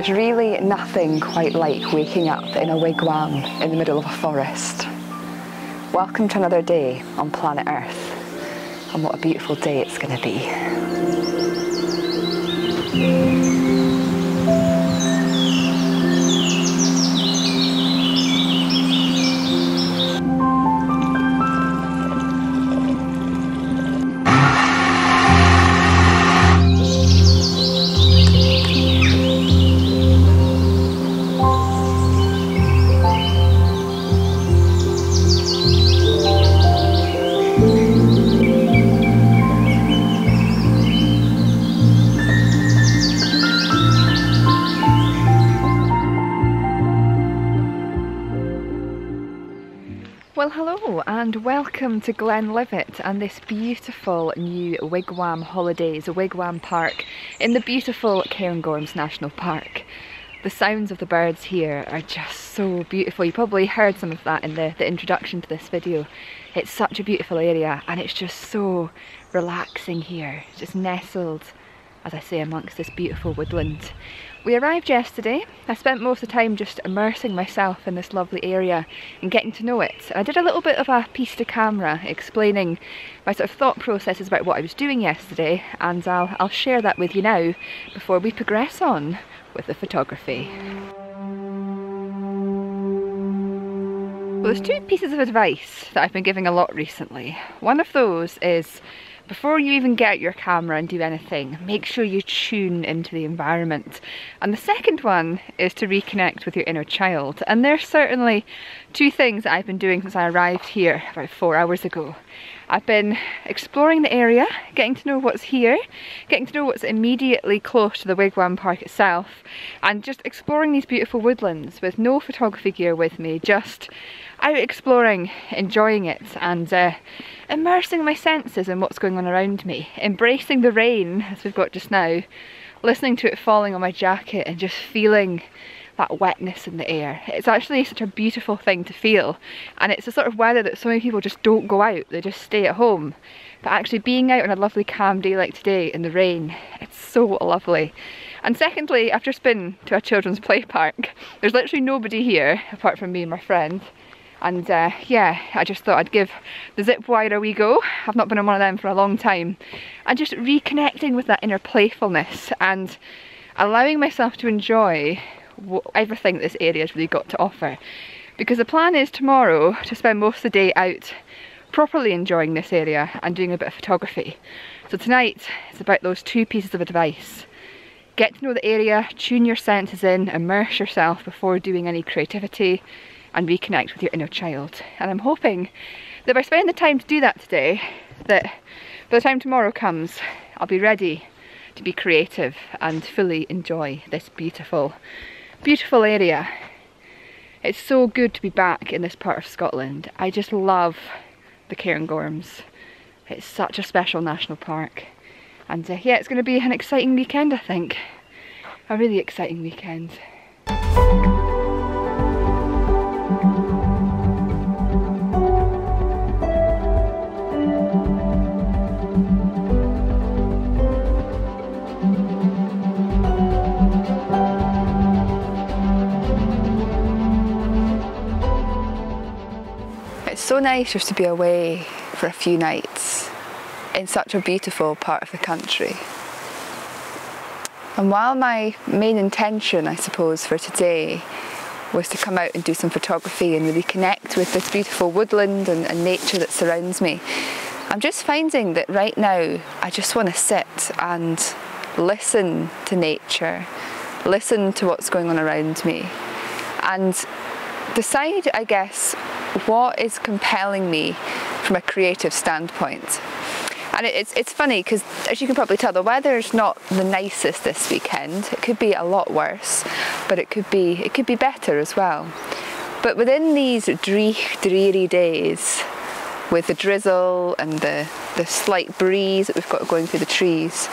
There's really nothing quite like waking up in a wigwam in the middle of a forest. Welcome to another day on planet Earth, and what a beautiful day it's going to be. Well, hello and welcome to Glenlivet and this beautiful new Wigwam Holidays, a wigwam park in the beautiful Cairngorms National Park. The sounds of the birds here are just so beautiful. You probably heard some of that in the introduction to this video. It's such a beautiful area and it's just so relaxing here, just nestled, as I say, amongst this beautiful woodland. We arrived yesterday. I spent most of the time just immersing myself in this lovely area and getting to know it. I did a little bit of a piece to camera explaining my sort of thought processes about what I was doing yesterday, and I'll share that with you now before we progress on with the photography. Well, there's two pieces of advice that I've been giving a lot recently. One of those is, before you even get your camera and do anything, make sure you tune into the environment. And the second one is to reconnect with your inner child. And there's certainly two things that I've been doing since I arrived here about 4 hours ago. I've been exploring the area, getting to know what's here, getting to know what's immediately close to the Wigwam Park itself, and just exploring these beautiful woodlands with no photography gear with me, just out exploring, enjoying it, and immersing my senses in what's going on around me, embracing the rain as we've got just now, listening to it falling on my jacket and just feeling that wetness in the air. It's actually such a beautiful thing to feel, and it's the sort of weather that so many people just don't go out, they just stay at home. But actually being out on a lovely calm day like today in the rain, it's so lovely. And secondly, I've just been to a children's play park. There's literally nobody here apart from me and my friend. And yeah, I just thought I'd give the zip wire a wee go. I've not been on one of them for a long time. And just reconnecting with that inner playfulness and allowing myself to enjoy everything that this area's really got to offer. Because the plan is tomorrow to spend most of the day out properly enjoying this area and doing a bit of photography. So tonight it's about those two pieces of advice. Get to know the area, tune your senses in, immerse yourself before doing any creativity, and reconnect with your inner child. And I'm hoping that by spending the time to do that today, that by the time tomorrow comes, I'll be ready to be creative and fully enjoy this beautiful, beautiful area. It's so good to be back in this part of Scotland. I just love the Cairngorms. It's such a special national park. And yeah, it's going to be an exciting weekend, I think. A really exciting weekend. It's so nice just to be away for a few nights in such a beautiful part of the country. And while my main intention, I suppose, for today was to come out and do some photography and really connect with this beautiful woodland and nature that surrounds me, I'm just finding that right now I just want to sit and listen to nature, listen to what's going on around me, and decide, I guess, what is compelling me from a creative standpoint. And it's funny because, as you can probably tell, the weather's not the nicest this weekend. It could be a lot worse, but it could be better as well. But within these dreary days, with the drizzle and the slight breeze that we've got going through the trees,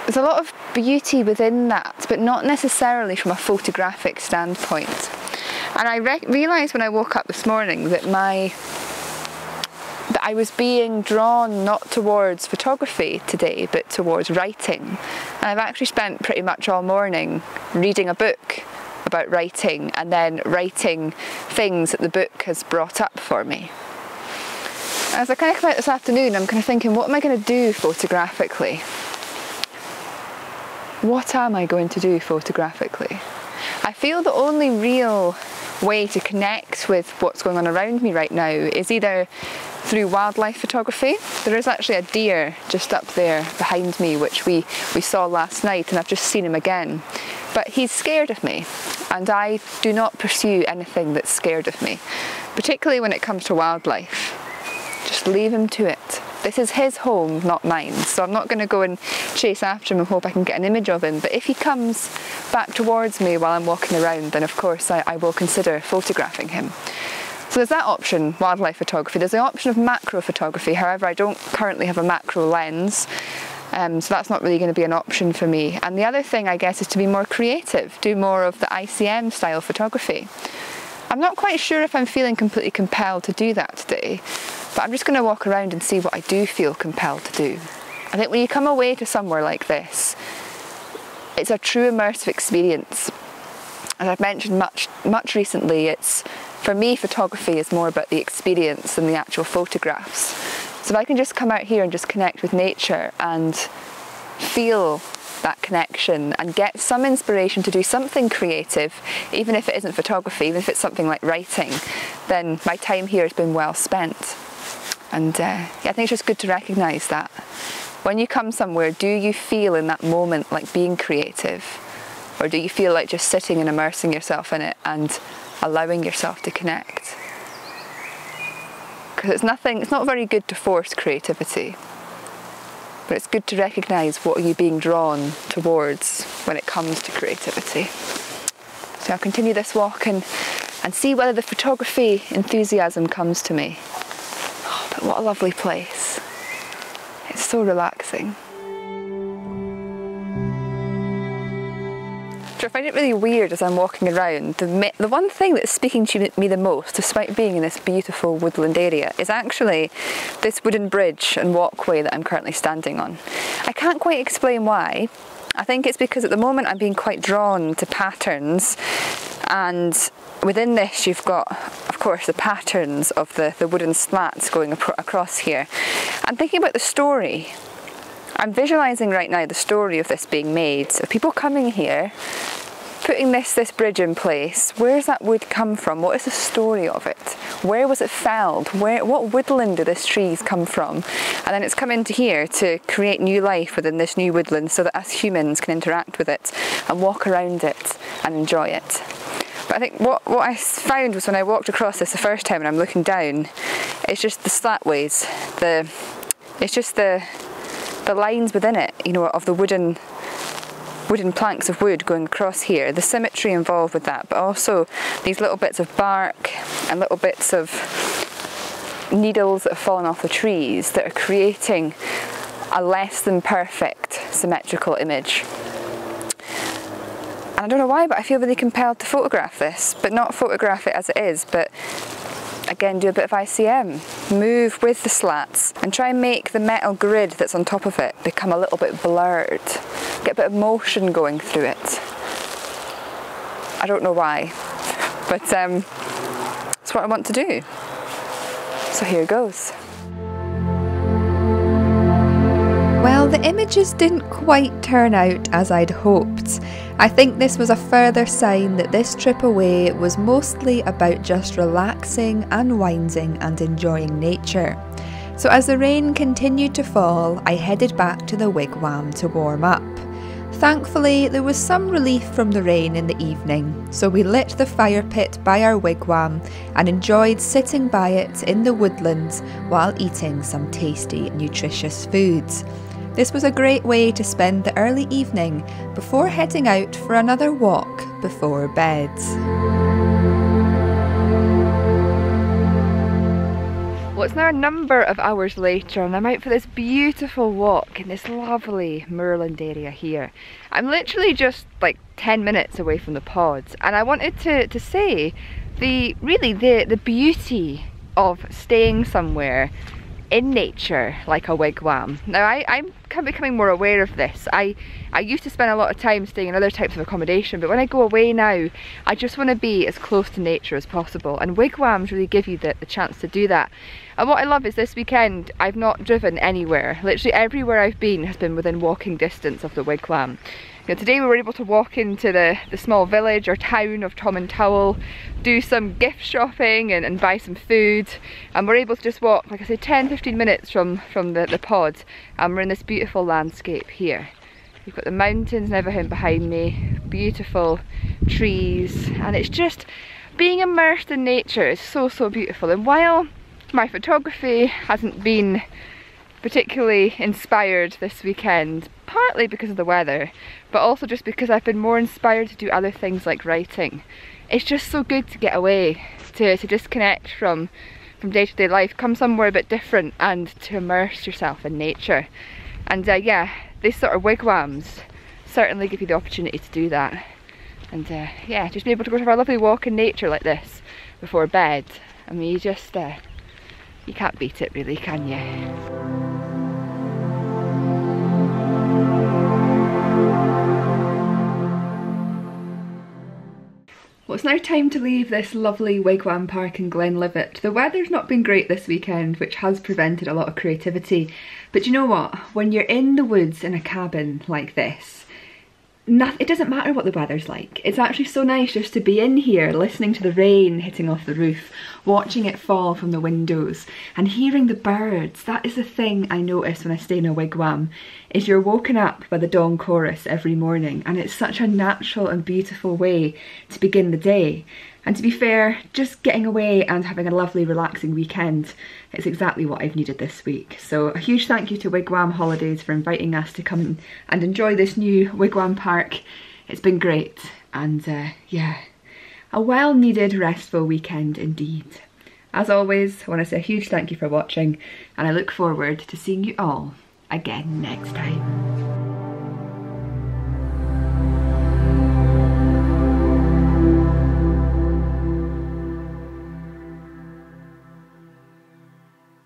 there's a lot of beauty within that, but not necessarily from a photographic standpoint. And I realised when I woke up this morning that that I was being drawn not towards photography today, but towards writing. And I've actually spent pretty much all morning reading a book about writing and then writing things that the book has brought up for me. As I kind of come out this afternoon, I'm kind of thinking, what am I going to do photographically? What am I going to do photographically? I feel the only real way to connect with what's going on around me right now is either through wildlife photography. There is actually a deer just up there behind me which we saw last night, and I've just seen him again. But he's scared of me, and I do not pursue anything that's scared of me, particularly when it comes to wildlife. Just leave him to it. This is his home, not mine, so I'm not going to go and chase after him and hope I can get an image of him. But if he comes back towards me while I'm walking around, then of course I will consider photographing him. So there's that option, wildlife photography. There's the option of macro photography. However, I don't currently have a macro lens, so that's not really going to be an option for me. And the other thing, I guess, is to be more creative, do more of the ICM style photography. I'm not quite sure if I'm feeling completely compelled to do that today, but I'm just going to walk around and see what I do feel compelled to do. I think when you come away to somewhere like this, it's a true immersive experience. As I've mentioned much recently, for me, photography is more about the experience than the actual photographs. So if I can just come out here and just connect with nature and feel that connection and get some inspiration to do something creative, even if it isn't photography, even if it's something like writing, then my time here has been well spent. And yeah, I think it's just good to recognise that. When you come somewhere, do you feel in that moment like being creative? Or do you feel like just sitting and immersing yourself in it and allowing yourself to connect? Because it's not very good to force creativity. But it's good to recognise what are you being drawn towards when it comes to creativity. So I'll continue this walk and see whether the photography enthusiasm comes to me. Oh, but what a lovely place. It's so relaxing. I find it really weird as I'm walking around. The one thing that's speaking to me the most, despite being in this beautiful woodland area, is actually this wooden bridge and walkway that I'm currently standing on. I can't quite explain why. I think it's because at the moment I'm being quite drawn to patterns, and within this you've got, of course, the patterns of the wooden slats going across here. I'm thinking about the story. I'm visualising right now the story of this being made, of people coming here, putting this bridge in place. Where's that wood come from? What is the story of it? Where was it felled? What woodland did this trees come from? And then it's come into here to create new life within this new woodland so that us humans can interact with it and walk around it and enjoy it. But I think what I found was when I walked across this the first time and I'm looking down, it's just the slatways, it's just the lines within it, you know, of the wooden planks of wood going across here, the symmetry involved with that, but also these little bits of bark and little bits of needles that have fallen off the trees that are creating a less than perfect symmetrical image. And I don't know why, but I feel really compelled to photograph this, but not photograph it as it is, but again do a bit of ICM, move with the slats and try and make the metal grid that's on top of it become a little bit blurred, get a bit of motion going through it. I don't know why, but it's what I want to do. So here goes. Well, the images didn't quite turn out as I'd hoped. I think this was a further sign that this trip away was mostly about just relaxing, unwinding and enjoying nature. So as the rain continued to fall, I headed back to the wigwam to warm up. Thankfully, there was some relief from the rain in the evening, so we lit the fire pit by our wigwam and enjoyed sitting by it in the woodlands while eating some tasty, nutritious foods. This was a great way to spend the early evening before heading out for another walk before bed. Well, it's now a number of hours later and I'm out for this beautiful walk in this lovely moorland area here. I'm literally just like 10 minutes away from the pods, and I wanted to say the beauty of staying somewhere in nature like a wigwam. Now I'm becoming more aware of this. I used to spend a lot of time staying in other types of accommodation, but when I go away now, I just want to be as close to nature as possible, and wigwams really give you the chance to do that. And what I love is this weekend I've not driven anywhere. Literally everywhere I've been has been within walking distance of the wigwam. You know, today we were able to walk into the small village or town of Tom and Towel, do some gift shopping and buy some food, and we're able to just walk, like I said, 10-15 minutes from the pod, and we're in this beautiful landscape here. You've got the mountains and everything behind me, beautiful trees, and it's just being immersed in nature is so beautiful. And while my photography hasn't been particularly inspired this weekend, partly because of the weather, but also just because I've been more inspired to do other things like writing. It's just so good to get away, to disconnect from day-to-day life, come somewhere a bit different and to immerse yourself in nature. And yeah, these sort of wigwams certainly give you the opportunity to do that. And yeah, just being able to go for a lovely walk in nature like this before bed, I mean, you just, you can't beat it really, can you? Well, it's now time to leave this lovely wigwam park in Glenlivet. The weather's not been great this weekend, which has prevented a lot of creativity. But you know what? When you're in the woods in a cabin like this, it doesn't matter what the weather's like. It's actually so nice just to be in here, listening to the rain hitting off the roof, watching it fall from the windows, and hearing the birds. That is the thing I notice when I stay in a wigwam, is you're woken up by the dawn chorus every morning, and it's such a natural and beautiful way to begin the day. And to be fair, just getting away and having a lovely relaxing weekend is exactly what I've needed this week. So a huge thank you to Wigwam Holidays for inviting us to come and enjoy this new wigwam park. It's been great, and yeah, a well needed restful weekend indeed. As always, I want to say a huge thank you for watching, and I look forward to seeing you all again next time.